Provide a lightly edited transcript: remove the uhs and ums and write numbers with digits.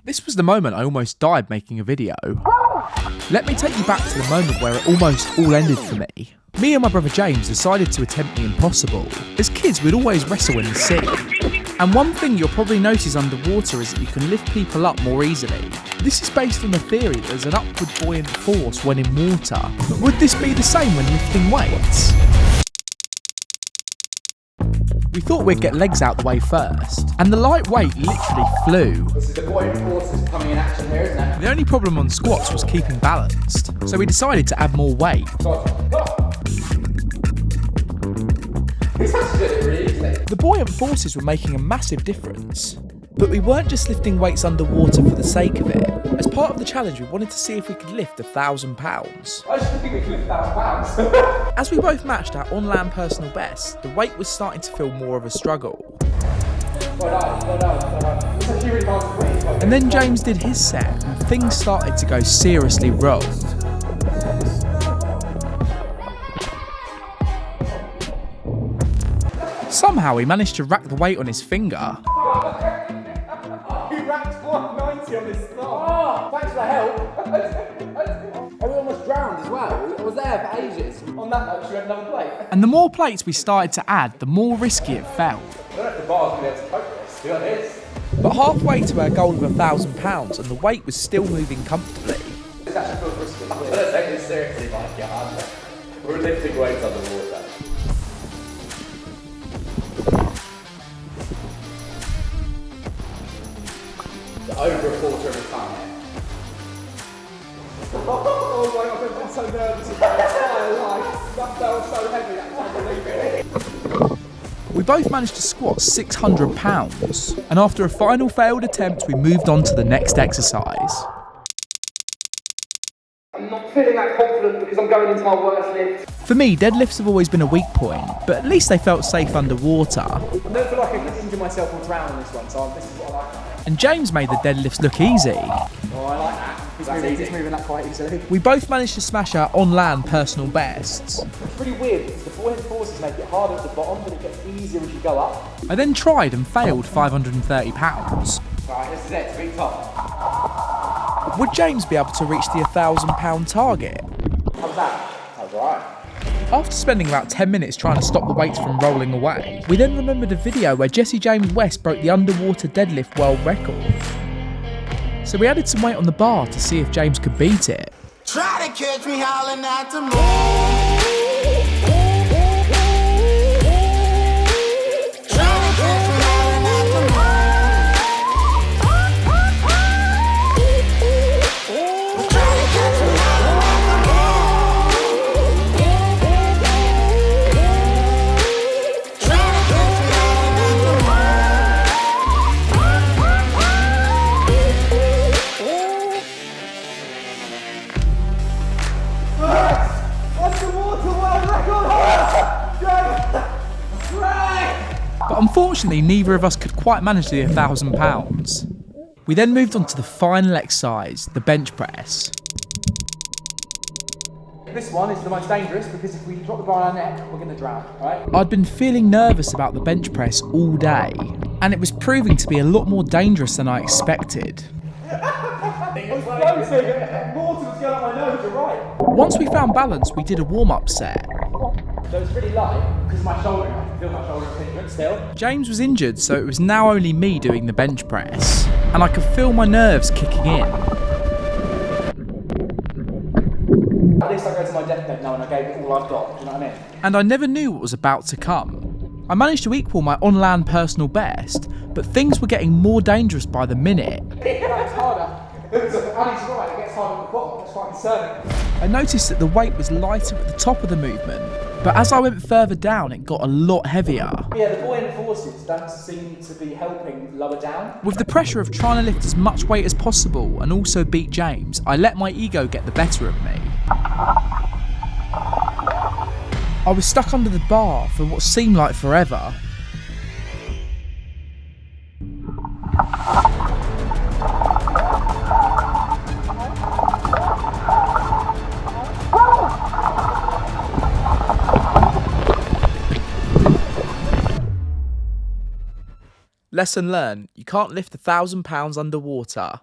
This was the moment I almost died making a video. Let me take you back to the moment where it almost all ended for me. Me and my brother James decided to attempt the impossible. As kids, we'd always wrestle in the sea. And one thing you'll probably notice underwater is that you can lift people up more easily. This is based on the theory that there's an upward buoyant force when in water. But would this be the same when lifting weights? We thought we'd get legs out the way first, and the light weight literally flew. This is the buoyant forces coming in action here, isn't it? The only problem on squats was keeping balanced, so we decided to add more weight. This actually did it really easily. The buoyant forces were making a massive difference. But we weren't just lifting weights underwater for the sake of it. As part of the challenge, we wanted to see if we could lift 1,000 pounds. I just think we can lift 1,000 pounds. As we both matched our on-land personal best, the weight was starting to feel more of a struggle. It's actually really hard to weight. And then James did his set, and things started to go seriously wrong. Somehow he managed to rack the weight on his finger. He racked 190 on his thumb. Oh, thanks for the help. I almost drowned as well. I was there for ages. On that note, should we have another plate? And the more plates we started to add, the more risky it felt. I don't know if the bar's going to be able to cope with this, to be honest. But halfway to our goal of 1,000 pounds, and the weight was still moving comfortably. This actually feels risky. I don't take this seriously, Mike. Yeah, we're lifting weights underwater. Over a quarter of a ton. Oh my god, I've been so nervous about my entire life. That felt so heavy, that's unbelievable. We both managed to squat 600 pounds, and after a final failed attempt, we moved on to the next exercise. I'm not feeling that confident because I'm going into my worst lift. For me, deadlifts have always been a weak point, but at least they felt safe underwater. I don't feel like I can injure myself or drown on this one, so this is what I like. And James made the deadlifts look easy. Oh, I like that. He's moving that quite easily. We both managed to smash our on-land personal bests. It's really weird because the buoyant forces make it harder at the bottom, but it gets easier as you go up. I then tried and failed 530 pounds. Right, this is it, to be top. Would James be able to reach the 1,000 pound target? How was that? That was alright. After spending about 10 minutes trying to stop the weights from rolling away, we then remembered a video where Jesse James West broke the underwater deadlift world record. So we added some weight on the bar to see if James could beat it. Try to catch me howling at the moon. But unfortunately, neither of us could quite manage the 1,000 pounds. We then moved on to the final exercise, the bench press. This one is the most dangerous because if we drop the bar on our neck, we're going to drown, right? I'd been feeling nervous about the bench press all day, and it was proving to be a lot more dangerous than I expected. I was floating, water was going up my nose, you're right. Once we found balance, we did a warm-up set. So it's really light because my shoulder, I can feel my shoulder impingement still. James was injured, so it was now only me doing the bench press, and I could feel my nerves kicking in. At least I go to my deathbed now and I gave it all I've got, do you know what I mean? And I never knew what was about to come. I managed to equal my on-land personal best, but things were getting more dangerous by the minute. It's harder. Ali's right, it gets harder at the bottom, it's quite concerning. I noticed that the weight was lighter at the top of the movement, but as I went further down, it got a lot heavier. Yeah, the buoyant forces don't seem to be helping lower down. With the pressure of trying to lift as much weight as possible and also beat James, I let my ego get the better of me. I was stuck under the bar for what seemed like forever. Lesson learned, you can't lift 1,000 pounds underwater.